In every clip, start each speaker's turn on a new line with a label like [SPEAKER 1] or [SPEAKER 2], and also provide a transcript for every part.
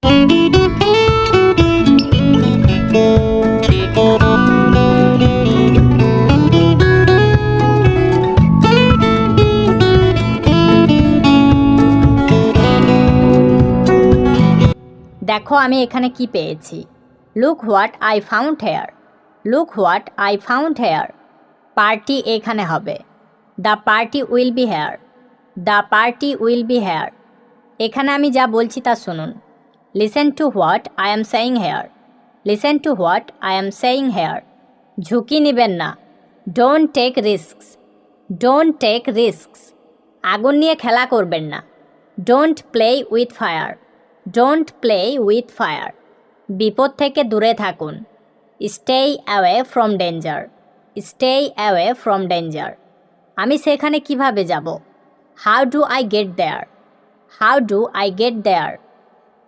[SPEAKER 1] দেখো আমি এখানে কি পেয়েছি। Look what I found here. Look what I found here. Party এখানে হবে। The party will be here. The party will be here. এখানে আমি যা বলছি তা শুনুন। Listen to what I am saying here. Listen to what I am saying here. ঝুঁকি নেবেন না। Don't take risks. Don't take risks. আগুন নিয়ে খেলা করবেন না। Don't play with fire. Don't play with fire. বিপদ থেকে দূরে থাকুন। Stay away from danger. Stay away from danger. আমি সেখানে কিভাবে যাব? How do I get there. How do I get there.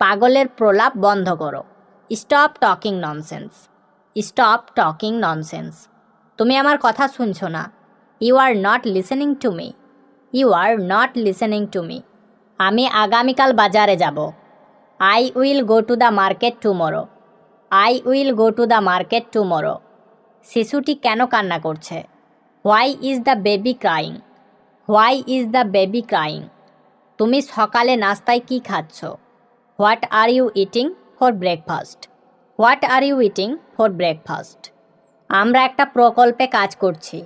[SPEAKER 1] পাগলের প্রলাপ বন্ধ করো। Stop talking nonsense. Stop talking nonsense. তুমি আমার কথা শুনছো না। You are not listening to me. You are not listening to me. আমি আগামীকাল বাজারে যাব। I will go to the market tomorrow. I will go to the market tomorrow. শিশুটি কেন কান্না করছে? Why is the baby crying. Why is the baby crying. তুমি সকালে নাস্তায় কি খাচ্ছ? What are you eating for breakfast. What are you eating for breakfast. আমরা একটা প্রকল্পে কাজ করছি।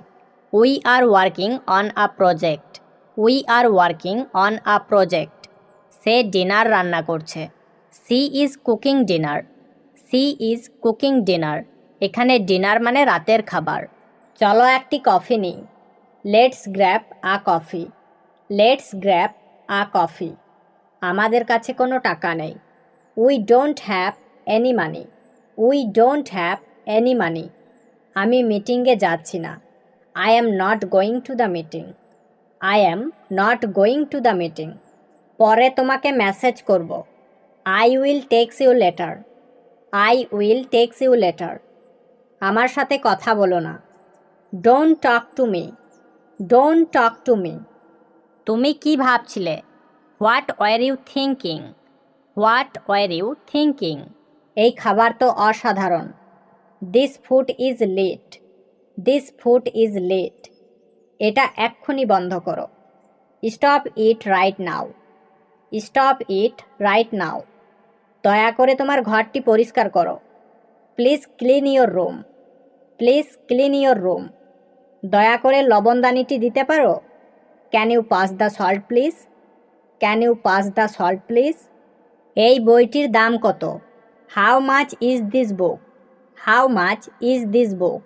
[SPEAKER 1] We are working on a project. We are working on a project. সে ডিনার রান্না করছে। She is cooking dinner. She is cooking dinner. এখানে dinner মানে রাতের খাবার। চলো একটি কফি নিই। Let's grab a coffee. Let's grab a coffee. আমাদের কাছে কোনো টাকা নেই। We don't have any money. We don't have any money. আমি মিটিংয়ে যাচ্ছি না। I am not going to the meeting. I am not going to the meeting. পরে তোমাকে মেসেজ করব। I will text you later. I will text you later. আমার সাথে কথা বলো না। Don't talk to me. Don't talk to me. তুমি কি ভাবছিলে? What were you thinking. What were you thinking. এই খাবার তো অসাধারণ। This food is late. This food is late. এটা এক্ষুনি বন্ধ করো। Stop it right now. Stop it right now. দয়া করে তোমার ঘরটি পরিষ্কার করো। Please clean your room. Please clean your room. দয়া করে লবণদানিটি দিতে পারো? Can you pass the salt please. Can you pass the salt please. এই বইটির দাম কত? How much is this book. How much is this book.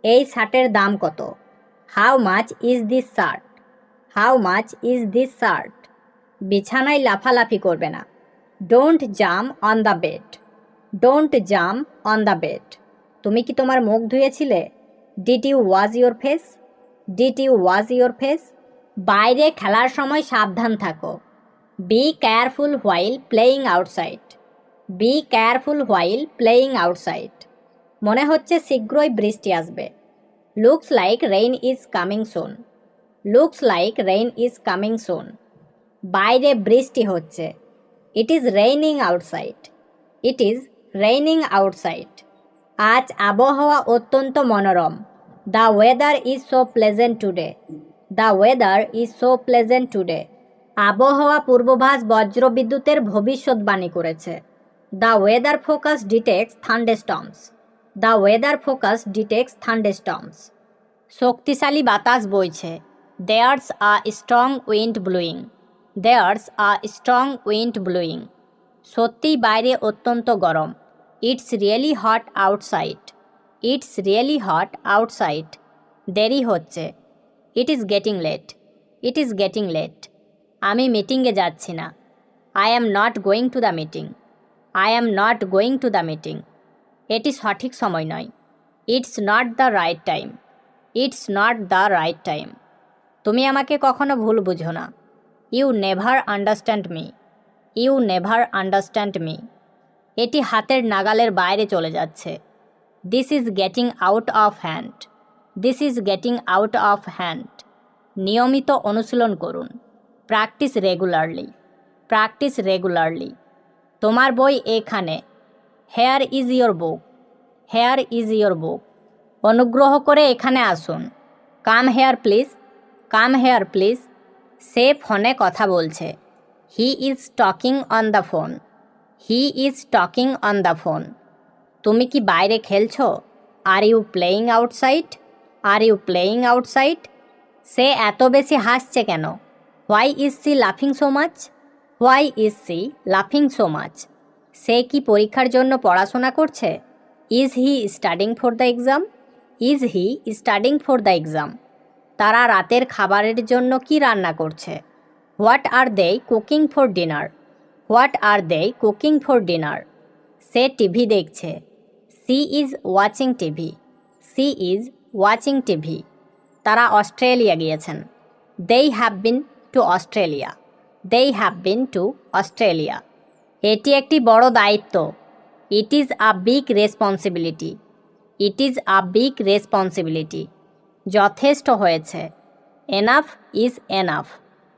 [SPEAKER 1] এই শার্টের দাম কত? How much is this shirt. How much is this shirt. বিছানায় লাফালাফি করবে না। Don't jump on the bed. Don't jump on the bed. তুমি কি তোমার মুখ ধুয়েছিলে? Did you wash your face. Did you wash your face. বাইরে খেলার সময় সাবধান থাকো। Be careful while playing outside. Be careful while playing outside. মনে হচ্ছে শীঘ্রই বৃষ্টি আসবে। Looks like rain is coming soon. Looks like rain is coming soon. বাইরে বৃষ্টি হচ্ছে। It is raining outside. It is raining outside. আজ আবহাওয়া অত্যন্ত মনোরম। The weather is so pleasant today. The weather is so pleasant today. আবহাওয়া পূর্বাভাস বজ্রবিদ্যুতের ভবিষ্যৎবাণী করেছে। The weather focus detects thunderstorms. The weather focus detects thunderstorms. শক্তিশালী বাতাস বইছে। There's a strong wind blowing. There's a strong wind blowing. সত্যিই বাইরে অত্যন্ত গরম। It's really hot outside. It's really hot outside. দেরি হচ্ছে। It is getting late. It is getting late. আমি মিটিংয়ে যাচ্ছি না। I am not going to the meeting. I am not going to the meeting. এটি সঠিক সময় নয়। It's not the right time. It's not the right time. তুমি আমাকে কখনো ভুল বুঝো না। You never understand me. You never understand me. এটি হাতের নাগালের বাইরে চলে যাচ্ছে। This is getting out of hand. This is getting out of hand. নিয়মিত অনুশীলন করুন। Practice regularly. Practice regularly. তোমার বই এখানে। Here is your book. Here is your book. অনুগ্রহ করে এখানে আসুন। Come here please. Come here please. সে ফোনে কথা বলছে। He is talking on the phone. He is talking on the phone. তুমি কি বাইরে খেলছো? Are you playing outside? Are you playing outside? সে এত বেশি হাসছে কেন? হোয়াই ইজ সি লাফিং so much? Why is C লাফিং সো মাচ? সে কি পরীক্ষার জন্য পড়াশোনা করছে? Is he studying for the exam? Is he studying for the exam? তারা রাতের খাবারের জন্য কি রান্না করছে? What are they cooking for dinner? What are they cooking for dinner? Say TV দেখছে। C is watching TV. C is watching TV. তারা Australia গিয়েছেন। দে have been to Australia. They have been to Australia. এটি একটি বড় দায়িত্ব। It is a big responsibility. It is a big responsibility. যথেষ্ট হয়েছে। Enough is enough.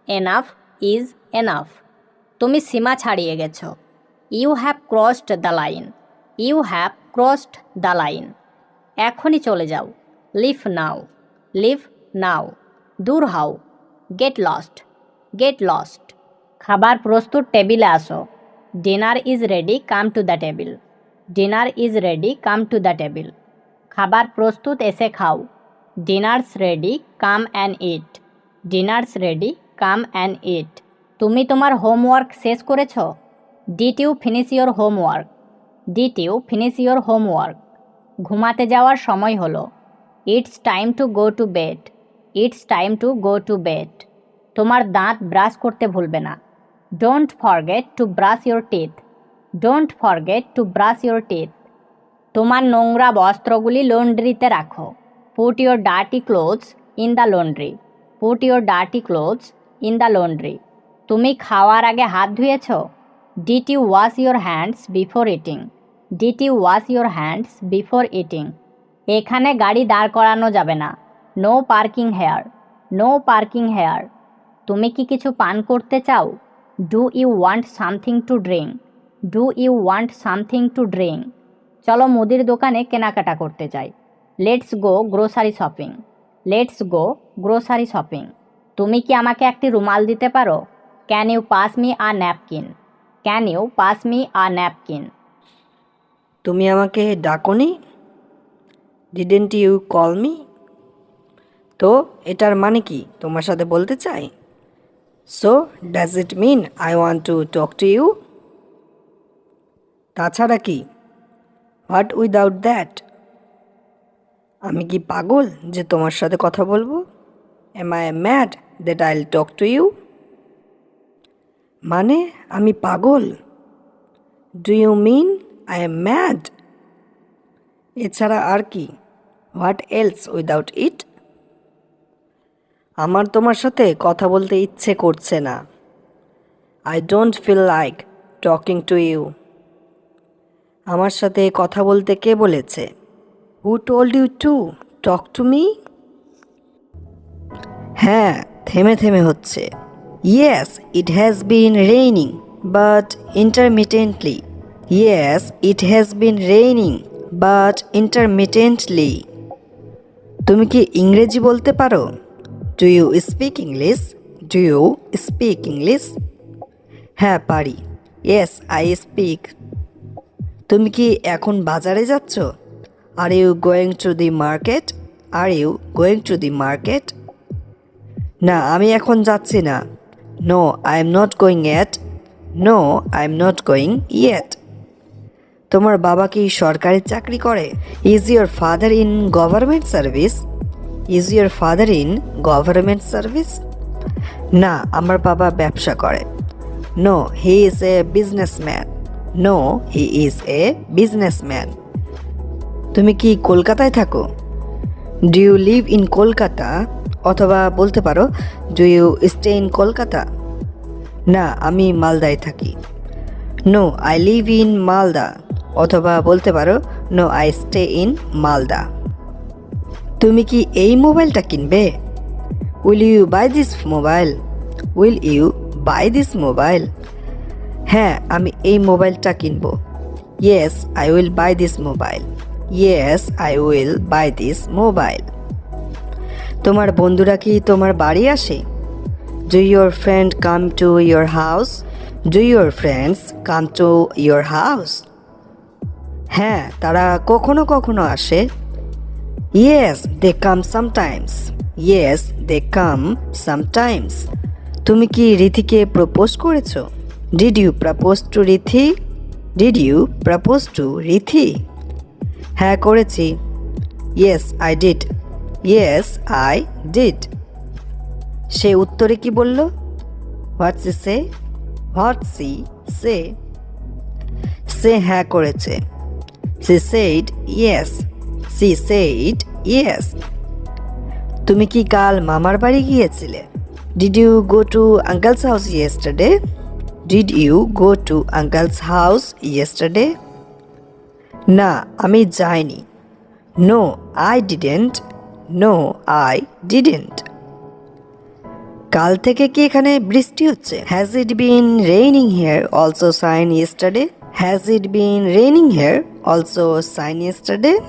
[SPEAKER 1] Enough is enough. তুমি সীমা ছাড়িয়ে গেছ। You have crossed the line. You have crossed the line. এখনই চলে যাও। Leave now. Leave now. দূর হও। Get lost. Get lost. খাবার প্রস্তুত, টেবিলে আসো। Dinner is ready, come to the table. Dinner is ready, come to the table. খাবার প্রস্তুত, এসে খাও। Dinner's ready, come and eat. Dinner's ready, come and eat. তুমি তোমার হোমওয়ার্ক শেষ করেছ? Did you finish your homework? Did you finish your homework? ঘুমাতে যাওয়ার সময় হলো। It's time to go to bed. It's time to go to bed. তোমার দাঁত ব্রাশ করতে ভুলবে না। Don't forget to brush your teeth. Don't forget to brush your teeth. তোমার নোংরা বস্ত্রগুলি লন্ড্রিতে রাখো। Put your dirty clothes in the laundry. Put your dirty clothes in the laundry. তুমি খাওয়ার আগে হাত ধুয়েছ? Did you wash your hands before eating? Did you wash your hands before eating? এখানে গাড়ি দাঁড় করানো যাবে না। No parking here. No parking here. তুমি কি কিছু পান করতে চাও? Do you want something to drink? Do you want something to drink? চলো মুদির দোকানে কেনাকাটা করতে যাই। Let's go grocery shopping. Let's go grocery shopping. তুমি কি আমাকে একটি রুমাল দিতে পারো? Can you pass me a napkin? Can you pass me a napkin?
[SPEAKER 2] তুমি আমাকে ডাকোনি? Didn't you call me? তো এটার মানে কি তোমার সাথে বলতে চাই? So does it mean I want to talk to you? তাছাড়া কি? What without that? আমি কি পাগল যে তোমার সাথে কথা বলবো? এম আই ম্যাড দ্যাট আইল টক টু ইউ? মানে আমি পাগল? Do you mean I am mad? এছাড়া আর কি? What else without it? আমার তোমার সাথে কথা বলতে ইচ্ছে করছে না। I don't feel like talking to you. আমার সাথে কথা বলতে কে বলেছে? Who told you to talk to me? হ্যাঁ, থেমে থেমে হচ্ছে। Yes it has been raining but intermittently. Yes it has been raining but intermittently. তুমি কি ইংরেজি বলতে পারো? Do you speak English? Do you speak English? হ্যাঁ পারি। Yes I speak. তুমি কি এখন বাজারে যাচ্ছ? Are you going to the market? Are you going to the market? না আমি এখন যাচ্ছি না। No I am not going yet. No I am not going yet. তোমার বাবা কি সরকারি চাকরি করে? Is your father in government service? Is your father in government service? না আমার বাবা ব্যবসা করে। No he is a businessman. No he is a businessman. তুমি কি কলকাতায় থাকো? Do you live in Kolkata? অথবা বলতে পারো do you stay in Kolkata? না আমি মালদায় থাকি। No I live in Malda. অথবা বলতে পারো no I stay in Malda. তুমি কি এই মোবাইলটা কিনবে? Will you buy this mobile? Will you buy this mobile? হ্যাঁ, আমি এই মোবাইলটা কিনবো। Yes, I will buy this mobile. Yes, I will buy this mobile. তোমার বন্ধুরা কি তোমার বাড়ি আসে? Do your friend come to your house? Do your friends come to your house? হ্যাঁ, তারা কখনো কখনো আসে। Yes, they come sometimes. Yes, they come sometimes. তুমি কি রীতিকে প্রপোজ করেছো? Did you propose to Rithi? Did you propose to Rithi? হ্যাঁ, করেছি। Yes, I did. Yes, I did. সে উত্তরে কি বলল? হোয়াটস ই সে? হোয়াটস ই সে? সে হ্যাঁ করেছে। She said yes. She said yes. তুমি কি কাল মামার বাড়ি গিয়েছিলে? Did you go to uncle's house yesterday? Did you go to uncle's house yesterday? না, আমি যাইনি। No, I didn't. No, I didn't. কাল থেকে কি এখানে বৃষ্টি হচ্ছে? Has it been raining here also since yesterday? Has it been raining here also since yesterday?